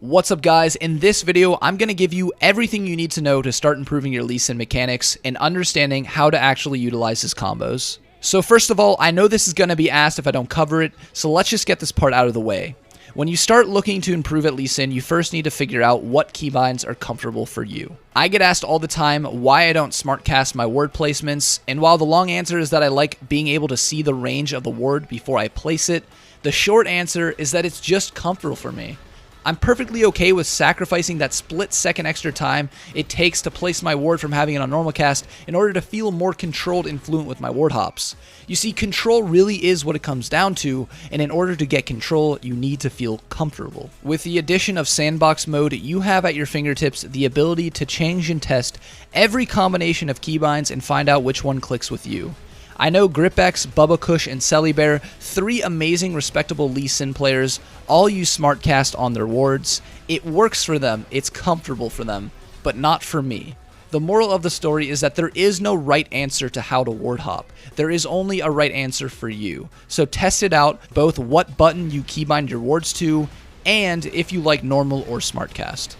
What's up guys, in this video I'm going to give you everything you need to know to start improving your LEESIN mechanics and understanding how to actually utilize his combos. So first of all, I know this is going to be asked if I don't cover it, so let's just get this part out of the way. When you start looking to improve at LEESIN, you first need to figure out what keybinds are comfortable for you. I get asked all the time why I don't smart cast my word placements, and while the long answer is that I like being able to see the range of the word before I place it, the short answer is that it's just comfortable for me. I'm perfectly okay with sacrificing that split second extra time it takes to place my ward from having it on normal cast in order to feel more controlled and fluent with my ward hops. You see, control really is what it comes down to, and in order to get control, you need to feel comfortable. With the addition of sandbox mode, you have at your fingertips the ability to change and test every combination of keybinds and find out which one clicks with you. I know GripX, Bubba Kush, and Sellybear, three amazing respectable LEESIN players, all use SmartCast on their wards. It works for them, it's comfortable for them, but not for me. The moral of the story is that there is no right answer to how to ward hop. There is only a right answer for you. So test it out, both what button you keybind your wards to, and if you like normal or SmartCast.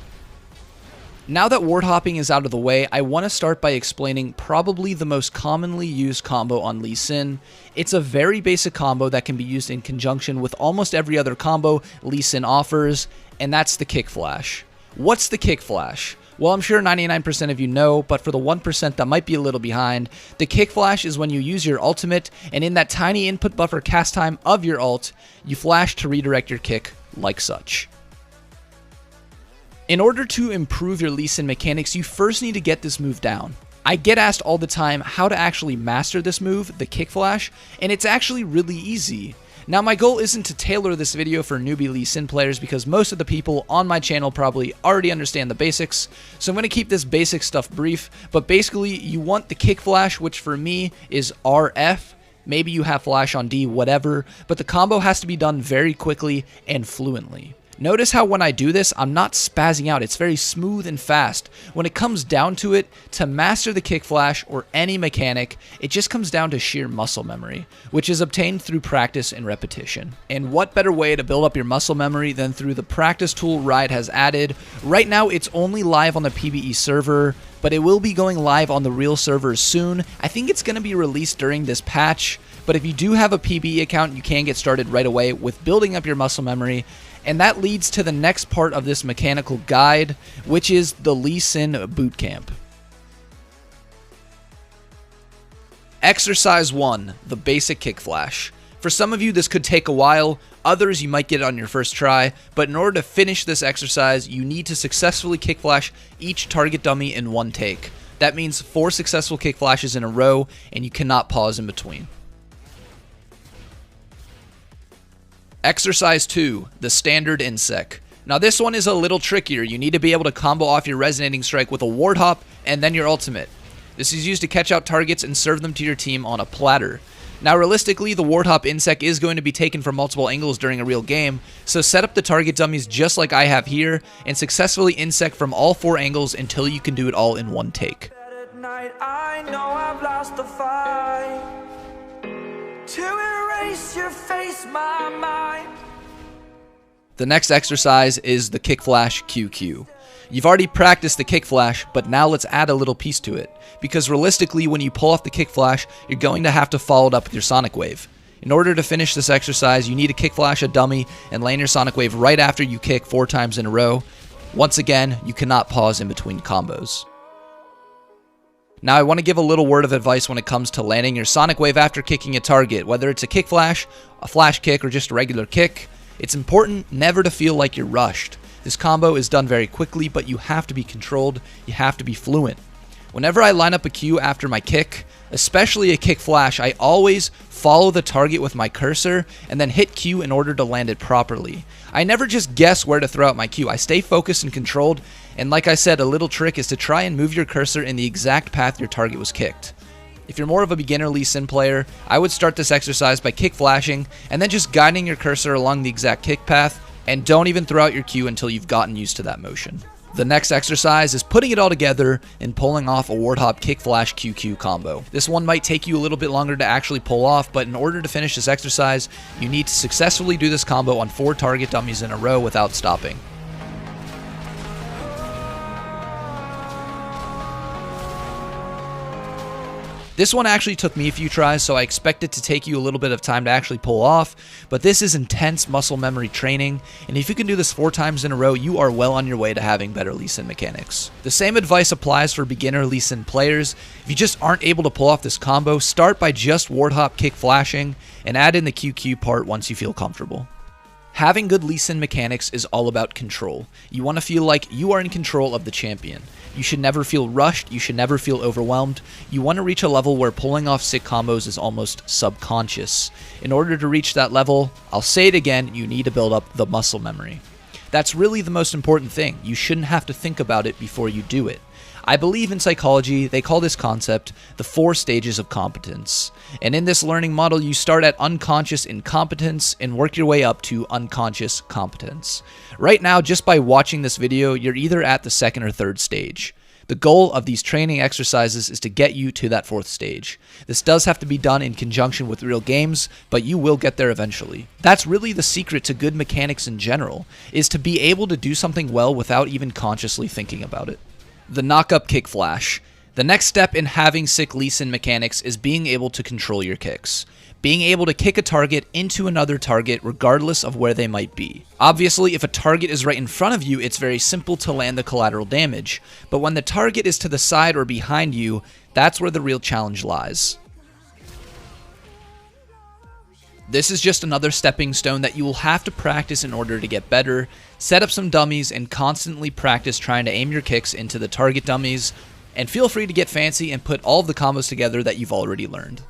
Now that ward hopping is out of the way, I want to start by explaining probably the most commonly used combo on LEESIN. It's a very basic combo that can be used in conjunction with almost every other combo LEESIN offers, and that's the kick flash. What's the kick flash? Well, I'm sure 99% of you know, but for the 1% that might be a little behind, the kick flash is when you use your ultimate, and in that tiny input buffer cast time of your ult, you flash to redirect your kick like such. In order to improve your LEESIN mechanics, you first need to get this move down. I get asked all the time how to actually master this move, the kick flash, and it's actually really easy. Now, my goal isn't to tailor this video for newbie LEESIN players because most of the people on my channel probably already understand the basics, so I'm going to keep this basic stuff brief, but basically you want the kick flash, which for me is RF. Maybe you have flash on D, whatever, but the combo has to be done very quickly and fluently. Notice how when I do this, I'm not spazzing out. It's very smooth and fast. When it comes down to it, to master the kick flash or any mechanic, it just comes down to sheer muscle memory, which is obtained through practice and repetition. And what better way to build up your muscle memory than through the practice tool Riot has added? Right now, it's only live on the PvE server, but it will be going live on the real servers soon. I think it's going to be released during this patch, but if you do have a PvE account, you can get started right away with building up your muscle memory. And that leads to the next part of this mechanical guide, which is the LEESIN Bootcamp. Exercise 1, the basic kick flash. For some of you, this could take a while. Others, you might get it on your first try. But in order to finish this exercise, you need to successfully kick flash each target dummy in one take. That means 4 successful kick flashes in a row, and you cannot pause in between. Exercise 2, the standard insec. Now this one is a little trickier. You need to be able to combo off your resonating strike with a ward hop and then your ultimate. This is used to catch out targets and serve them to your team on a platter. Now realistically, the ward hop insec is going to be taken from multiple angles during a real game, so set up the target dummies just like I have here and successfully insec from all 4 angles until you can do it all in one take. I know I've lost the fight. To erase your face, my mind. The next exercise is the kick flash QQ. You've already practiced the kick flash, but now let's add a little piece to it. Because realistically, when you pull off the kick flash, you're going to have to follow it up with your sonic wave. In order to finish this exercise, you need to kick flash a dummy and land your sonic wave right after you kick 4 times in a row. Once again, you cannot pause in between combos. Now I want to give a little word of advice when it comes to landing your sonic wave after kicking a target, whether it's a kick flash, a flash kick, or just a regular kick. It's important never to feel like you're rushed. This combo is done very quickly, but you have to be controlled, you have to be fluent. Whenever I line up a Q after my kick, especially a kick flash, I always follow the target with my cursor and then hit Q in order to land it properly. I never just guess where to throw out my Q. I stay focused and controlled, and like I said, a little trick is to try and move your cursor in the exact path your target was kicked. If you're more of a beginner LEESIN player, I would start this exercise by kick flashing and then just guiding your cursor along the exact kick path, and don't even throw out your Q until you've gotten used to that motion. The next exercise is putting it all together and pulling off a ward hop kick flash QQ combo. This one might take you a little bit longer to actually pull off, but in order to finish this exercise, you need to successfully do this combo on 4 target dummies in a row without stopping. This one actually took me a few tries, so I expect it to take you a little bit of time to actually pull off, but this is intense muscle memory training, and if you can do this 4 times in a row, you are well on your way to having better LEESIN mechanics. The same advice applies for beginner LEESIN players. If you just aren't able to pull off this combo, start by just ward hop kick flashing, and add in the QQ part once you feel comfortable. Having good LEESIN mechanics is all about control. You want to feel like you are in control of the champion. You should never feel rushed, you should never feel overwhelmed. You want to reach a level where pulling off sick combos is almost subconscious. In order to reach that level, I'll say it again, you need to build up the muscle memory. That's really the most important thing. You shouldn't have to think about it before you do it. I believe in psychology, they call this concept the 4 stages of competence. And in this learning model, you start at unconscious incompetence and work your way up to unconscious competence. Right now, just by watching this video, you're either at the 2nd or 3rd stage. The goal of these training exercises is to get you to that 4th stage. This does have to be done in conjunction with real games, but you will get there eventually. That's really the secret to good mechanics in general, is to be able to do something well without even consciously thinking about it. The knock-up kick flash. The next step in having sick LEESIN mechanics is being able to control your kicks. Being able to kick a target into another target regardless of where they might be. Obviously, if a target is right in front of you, it's very simple to land the collateral damage. But when the target is to the side or behind you, that's where the real challenge lies. This is just another stepping stone that you will have to practice in order to get better. Set up some dummies and constantly practice trying to aim your kicks into the target dummies. And feel free to get fancy and put all of the combos together that you've already learned.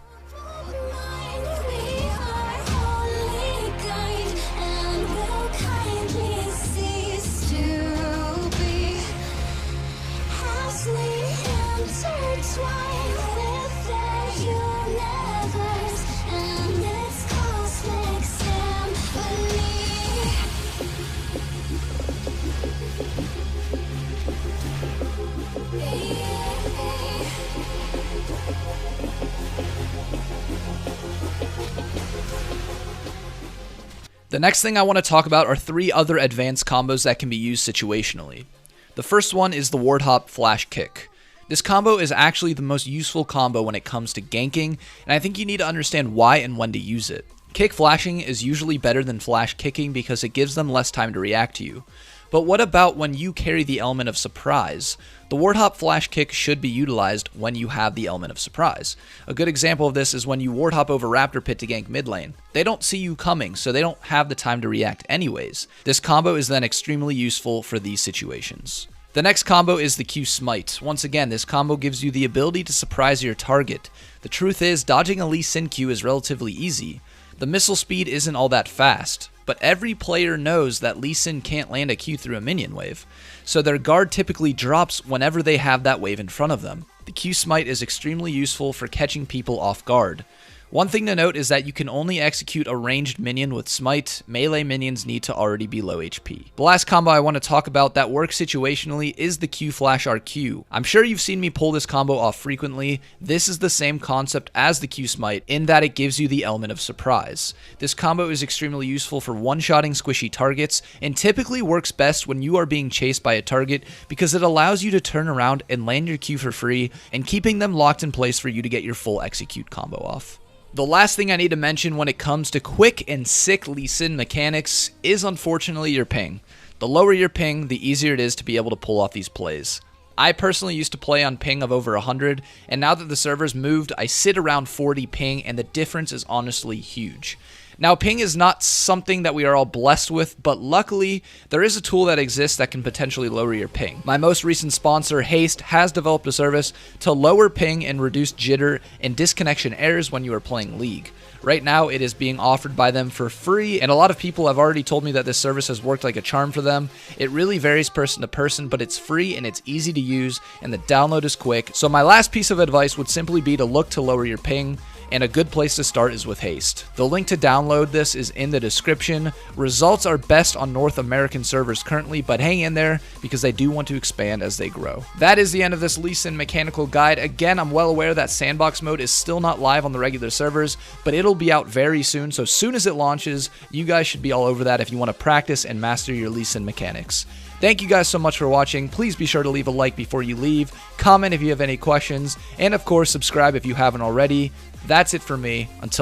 The next thing I want to talk about are 3 other advanced combos that can be used situationally. The first one is the ward hop flash kick. This combo is actually the most useful combo when it comes to ganking, and I think you need to understand why and when to use it. Kick flashing is usually better than flash kicking because it gives them less time to react to you. But what about when you carry the element of surprise? The ward hop flash kick should be utilized when you have the element of surprise. A good example of this is when you ward hop over Raptor Pit to gank mid lane. They don't see you coming, so they don't have the time to react anyways. This combo is then extremely useful for these situations. The next combo is the Q Smite. Once again, this combo gives you the ability to surprise your target. The truth is, dodging a LEESIN Q is relatively easy. The missile speed isn't all that fast, but every player knows that LEESIN can't land a Q through a minion wave, so their guard typically drops whenever they have that wave in front of them. The Q Smite is extremely useful for catching people off guard. One thing to note is that you can only execute a ranged minion with Smite. Melee minions need to already be low HP. The last combo I want to talk about that works situationally is the Q Flash RQ. I'm sure you've seen me pull this combo off frequently. This is the same concept as the Q Smite in that it gives you the element of surprise. This combo is extremely useful for one-shotting squishy targets and typically works best when you are being chased by a target because it allows you to turn around and land your Q for free and keeping them locked in place for you to get your full execute combo off. The last thing I need to mention when it comes to quick and sick LEESIN mechanics is unfortunately your ping. The lower your ping, the easier it is to be able to pull off these plays. I personally used to play on ping of over 100, and now that the servers moved, I sit around 40 ping, and the difference is honestly huge. Now, ping is not something that we are all blessed with, but luckily, there is a tool that exists that can potentially lower your ping. My most recent sponsor, Haste, has developed a service to lower ping and reduce jitter and disconnection errors when you are playing League. Right now, it is being offered by them for free, and a lot of people have already told me that this service has worked like a charm for them. It really varies person to person, but it's free and it's easy to use, and the download is quick. So my last piece of advice would simply be to look to lower your ping. and a good place to start is with Haste. The link to download this is in the description. Results are best on North American servers currently, but hang in there because they do want to expand as they grow. That is the end of this LEESIN mechanical guide. Again, I'm well aware that sandbox mode is still not live on the regular servers, but it'll be out very soon, so soon as it launches, you guys should be all over that if you want to practice and master your LEESIN mechanics. Thank you guys so much for watching. Please be sure to leave a like before you leave, comment if you have any questions, and of course subscribe if you haven't already. That's it for me. Until